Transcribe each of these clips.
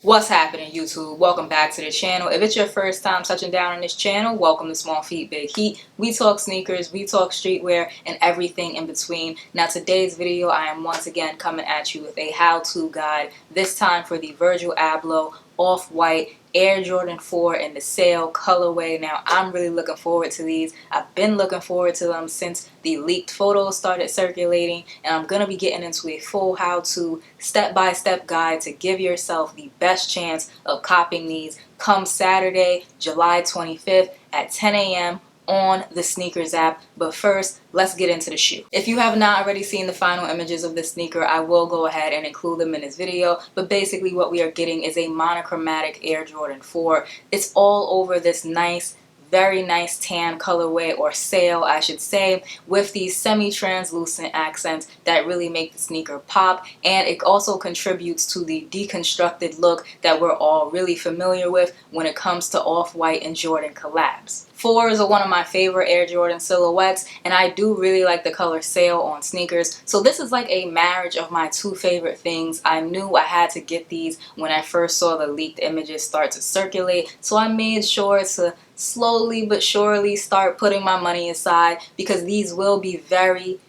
What's happening, YouTube? Welcome back to the channel. If it's your first time touching down on this channel, welcome to Small Feet Big Heat. We talk sneakers, we talk streetwear, and everything in between. Now today's video, I am once again coming at you with a how-to guide, this time for the Virgil Abloh Off-White Air Jordan 4 in the Resale colorway. Now I'm really looking forward to these. I've been looking forward to them since the leaked photos started circulating, and I'm going to be getting into a full how-to step-by-step guide to give yourself the best chance of copying these come Saturday, July 25th at 10 a.m. on the SNKRS app. But first, let's get into the shoe. If you have not already seen the final images of this sneaker, I will go ahead and include them in this video. But basically what we are getting is a monochromatic Air Jordan 4. It's all over this nice, very nice tan colorway, or sail I should say, with these semi-translucent accents that really make the sneaker pop, and it also contributes to the deconstructed look that we're all really familiar with when it comes to Off-White and Jordan collabs. 4 is one of my favorite Air Jordan silhouettes, and I do really like the color sail on sneakers. So this is like a marriage of my two favorite things. I knew I had to get these when I first saw the leaked images start to circulate, so I made sure to slowly but surely start putting my money aside, because these will be very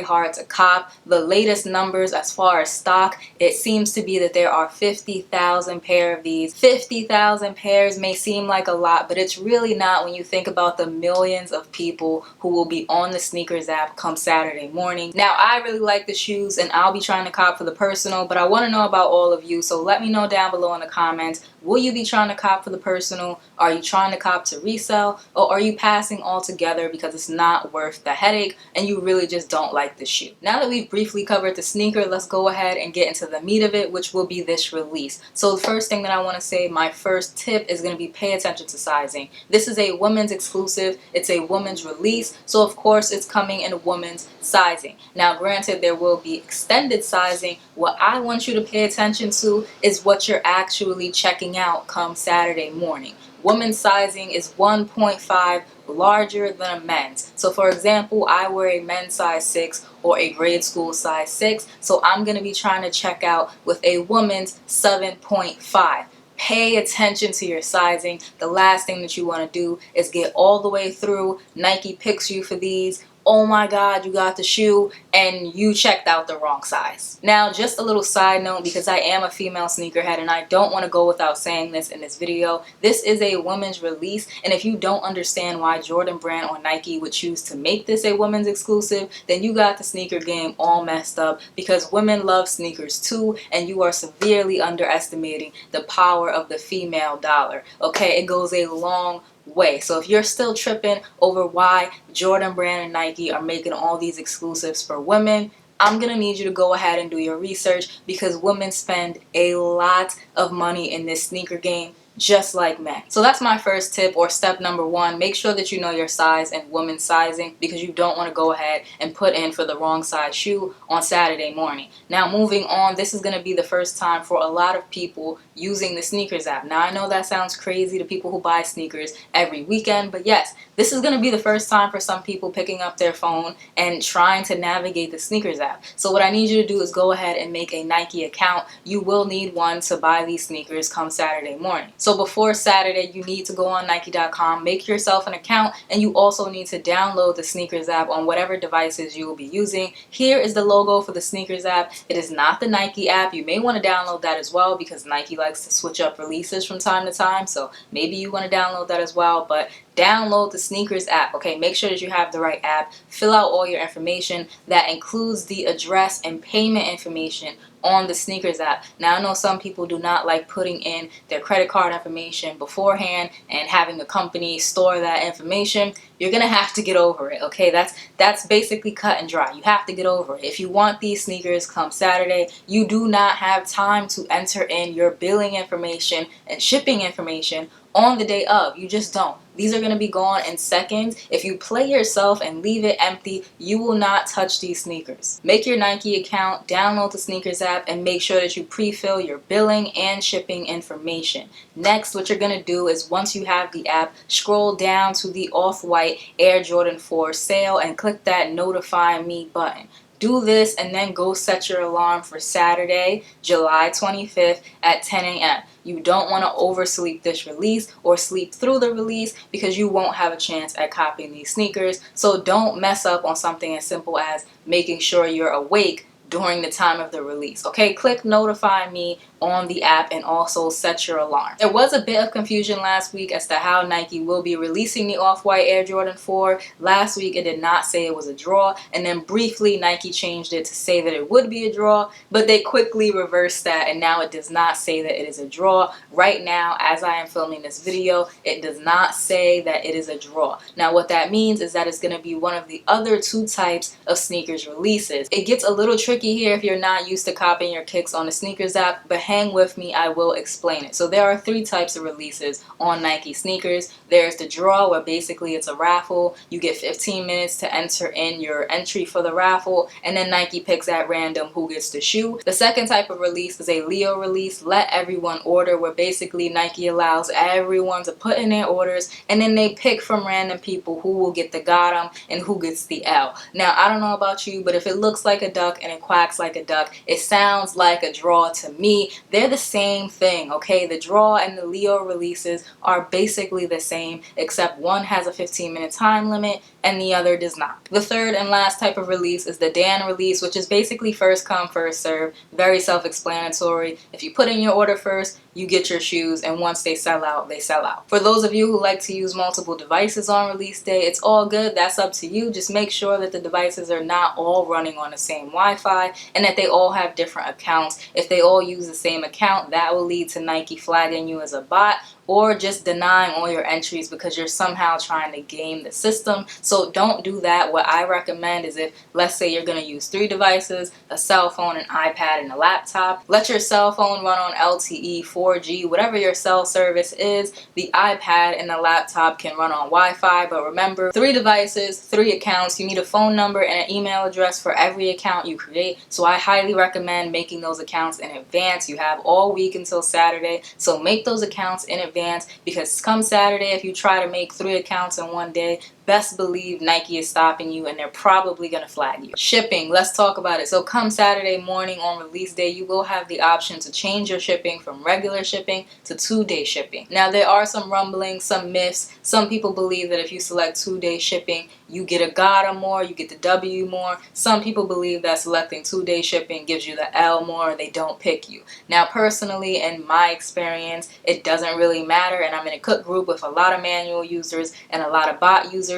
hard to cop. The latest numbers as far as stock, it seems to be that there are 50,000 pair of these. 50,000 pairs may seem like a lot, but it's really not when you think about the millions of people who will be on the SNKRS app come Saturday morning. Now, I really like the shoes, and I'll be trying to cop for the personal, but I want to know about all of you, so let me know down below in the comments. Will you be trying to cop for the personal? Are you trying to cop to resell? Or are you passing altogether because it's not worth the headache and you really just don't like the shoe? Now that we've briefly covered the sneaker, let's go ahead and get into the meat of it, which will be this release. So the first thing that I want to say, my first tip is going to be pay attention to sizing. This is a women's exclusive. It's a women's release, so of course it's coming in a women's sizing. Now granted, there will be extended sizing. What I want you to pay attention to is what you're actually checking out come Saturday morning. Women's sizing is 1.5 larger than a men's. So for example, I wear a men's size 6 or a grade school size 6, so I'm going to be trying to check out with a woman's 7.5. Pay attention to your sizing. The last thing that you want to do is get all the way through. Nike picks you for these. Oh my God, you got the shoe and you checked out the wrong size. Now, just a little side note, because I am a female sneakerhead and I don't want to go without saying this in this video, this is a women's release, and if you don't understand why Jordan Brand or Nike would choose to make this a women's exclusive, then you got the sneaker game all messed up, because women love sneakers too, and you are severely underestimating the power of the female dollar. Okay, it goes a long way. So if you're still tripping over why Jordan Brand and Nike are making all these exclusives for women, I'm gonna need you to go ahead and do your research, because women spend a lot of money in this sneaker game just like men. So that's my first tip, or step number 1. Make sure that you know your size and women's sizing, because you don't want to go ahead and put in for the wrong size shoe on Saturday morning. Now moving on, this is going to be the first time for a lot of people using the SNKRS app. Now I know that sounds crazy to people who buy sneakers every weekend, but yes, this is going to be the first time for some people picking up their phone and trying to navigate the SNKRS app. So what I need you to do is go ahead and make a Nike account. You will need one to buy these sneakers come Saturday morning. So before Saturday, you need to go on Nike.com, make yourself an account, and you also need to download the SNKRS app on whatever devices you will be using. Here is the logo for the SNKRS app. It is not the Nike app. You may want to download that as well, because Nike likes to switch up releases from time to time, so maybe you want to download that as well. But download the SNKRS app, okay? Make sure that you have the right app. Fill out all your information. That includes the address and payment information on the SNKRS app. Now I know some people do not like putting in their credit card information beforehand and having the company store that information. You're gonna have to get over it, okay? That's basically cut and dry. You have to get over it. If you want these sneakers come Saturday, you do not have time to enter in your billing information and shipping information on the day of. You just don't. These are going to be gone in seconds. If you play yourself and leave it empty, you will not touch these sneakers. Make your Nike account, download the SNKRS app, and make sure that you pre-fill your billing and shipping information. Next, what you're going to do is, once you have the app, scroll down to the Off-White Air Jordan 4 sale and click that Notify Me button. Do this and then go set your alarm for Saturday, July 25th at 10 a.m. You don't want to oversleep this release or sleep through the release because you won't have a chance at copying these sneakers. So don't mess up on something as simple as making sure you're awake during the time of the release. Okay, click notify me on the app and also set your alarm. There was a bit of confusion last week as to how Nike will be releasing the Off-White Air Jordan 4. Last week it did not say it was a draw, and then briefly Nike changed it to say that it would be a draw, but they quickly reversed that and now it does not say that it is a draw. Right now, as I am filming this video, it does not say that it is a draw. Now what that means is that it's going to be one of the other two types of sneakers releases. It gets a little tricky here if you're not used to copying your kicks on the sneakers app, but hang with me, I will explain it. So there are three types of releases on Nike sneakers. There's the draw, where basically it's a raffle. You get 15 minutes to enter in your entry for the raffle, and then Nike picks at random who gets the shoe. The second type of release is a Leo release, let everyone order, where basically Nike allows everyone to put in their orders, and then they pick from random people who will get the bottom and who gets the L. Now, I don't know about you, but if it looks like a duck and it quacks like a duck, it sounds like a draw to me. They're the same thing, okay? The draw and the Leo releases are basically the same, except one has a 15-minute time limit and the other does not. The third and last type of release is the Dan release, which is basically first come, first serve. Very self-explanatory. If you put in your order first, you get your shoes, and once they sell out, they sell out. For those of you who like to use multiple devices on release day, it's all good. That's up to you. Just make sure that the devices are not all running on the same Wi-Fi and that they all have different accounts. If they all use the same account, that will lead to Nike flagging you as a bot or just denying all your entries because you're somehow trying to game the system. So don't do that. What I recommend is, if let's say you're going to use 3 devices, a cell phone, an iPad, and a laptop, let your cell phone run on LTE, 4G, whatever your cell service is. The iPad and the laptop can run on Wi-Fi, but remember, 3 devices, 3 accounts. You need a phone number and an email address for every account you create. So I highly recommend making those accounts in advance. You have all week until Saturday, so make those accounts in advance, because come Saturday, if you try to make 3 accounts in one day, best believe Nike is stopping you and they're probably going to flag you. Shipping, let's talk about it. So come Saturday morning on release day, you will have the option to change your shipping from regular shipping to 2-day shipping. Now there are some rumblings, some myths. Some people believe that if you select 2-day shipping, you get a GOTA more, you get the W more. Some people believe that selecting 2-day shipping gives you the L more, they don't pick you. Now personally, in my experience, it doesn't really matter, and I'm in a cook group with a lot of manual users and a lot of bot users.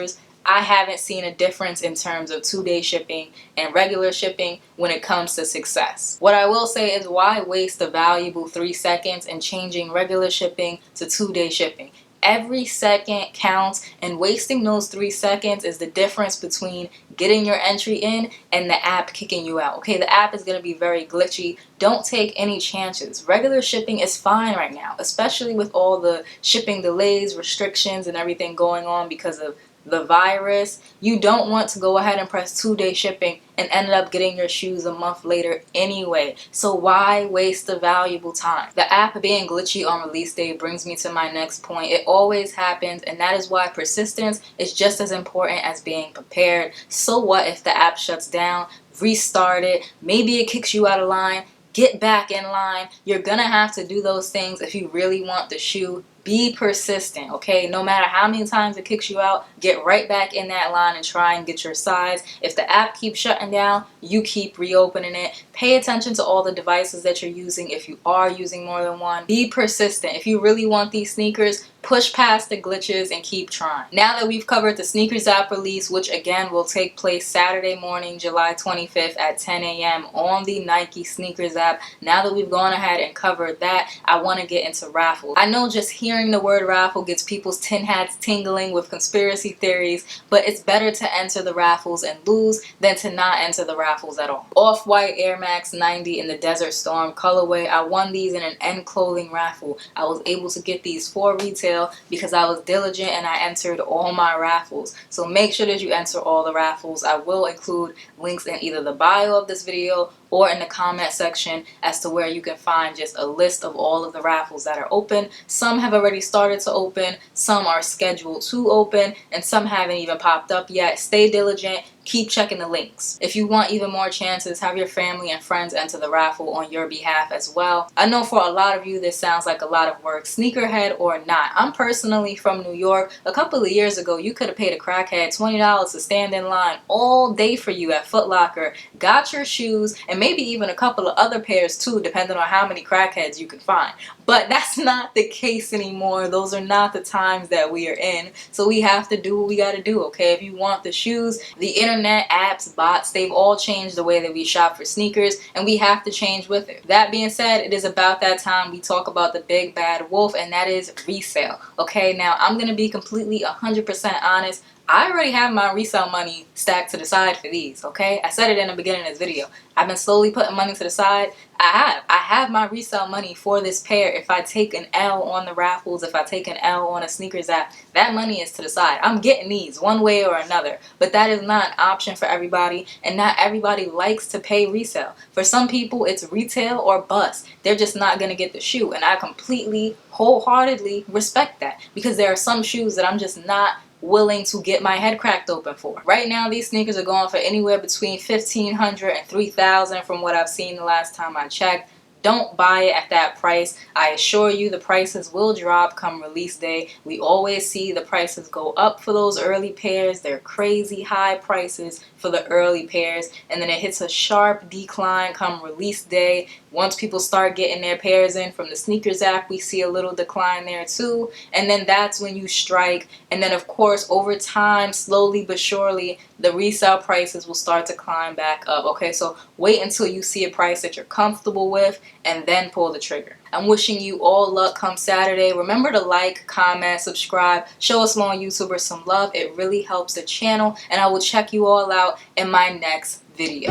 I haven't seen a difference in terms of 2-day shipping and regular shipping when it comes to success. What I will say is, why waste the valuable 3 seconds in changing regular shipping to 2-day shipping? Every second counts, and wasting those 3 seconds is the difference between getting your entry in and the app kicking you out. Okay, the app is going to be very glitchy. Don't take any chances. Regular shipping is fine right now, especially with all the shipping delays, restrictions, and everything going on because of the virus. You don't want to go ahead and press 2-day shipping and end up getting your shoes a month later anyway. So why waste the valuable time? The app being glitchy on release day brings me to my next point. It always happens, and that is why persistence is just as important as being prepared. So what if the app shuts down? Restart it. Maybe it kicks you out of line. Get back in line. You're gonna have to do those things if you really want the shoe. Be persistent, okay? No matter how many times it kicks you out, get right back in that line and try and get your size. If the app keeps shutting down, you keep reopening it. Pay attention to all the devices that you're using if you are using more than one. Be persistent. If you really want these sneakers, push past the glitches and keep trying. Now that we've covered the sneakers app release, which again will take place Saturday morning, July 25th at 10 a.m. on the Nike sneakers app, now that we've gone ahead and covered that, I want to get into Raffle. I know just hearing the word raffle gets people's tin hats tingling with conspiracy theories, but it's better to enter the raffles and lose than to not enter the raffles at all. Off-White Air Max 90 in the Desert Storm colorway. I won these in an end clothing raffle. I was able to get these for retail because I was diligent and I entered all my raffles. So make sure that you enter all the raffles. I will include links in either the bio of this video or in the comment section as to where you can find just a list of all of the raffles that are open. Some have already started to open, some are scheduled to open, and some haven't even popped up yet. Stay diligent. keep checking the links. If you want even more chances, have your family and friends enter the raffle on your behalf as well. I know for a lot of you this sounds like a lot of work, sneakerhead or not. I'm personally from New York. A couple of years ago, you could have paid a crackhead $20 to stand in line all day for you at Footlocker, got your shoes, and maybe even a couple of other pairs too, depending on how many crackheads you can find. But that's not the case anymore. Those are not the times that we are in. So we have to do what we got to do, okay? If you want the shoes, the internet, apps, bots, they've all changed the way that we shop for sneakers, and we have to change with it. That being said, it is about that time we talk about the big bad wolf, and that is resale, okay? Now, I'm going to be completely 100% honest. I already have my resale money stacked to the side for these, okay? I said it in the beginning of this video. I've been slowly putting money to the side. I have my resale money for this pair. If I take an L on the raffles, if I take an L on a sneakers app, that money is to the side. I'm getting these one way or another. But that is not an option for everybody, and not everybody likes to pay resale. For some people, it's retail or bust. They're just not going to get the shoe, and I completely, wholeheartedly respect that, because there are some shoes that I'm just not willing to get my head cracked open for. Right now, these sneakers are going for anywhere between $1,500 and $3,000 from what I've seen the last time I checked. Don't buy it at that price. I assure you the prices will drop come release day. We always see the prices go up for those early pairs. They're crazy high prices for the early pairs, and then it hits a sharp decline come release day. Once people start getting their pairs in from the sneakers app, we see a little decline there too, and then that's when you strike. And then of course over time, slowly but surely, the resale prices will start to climb back up. Okay, so wait until you see a price that you're comfortable with and then pull the trigger. I'm wishing you all luck come Saturday. Remember to like, comment, subscribe, show us small YouTubers some love. It really helps the channel, and I will check you all out in my next video.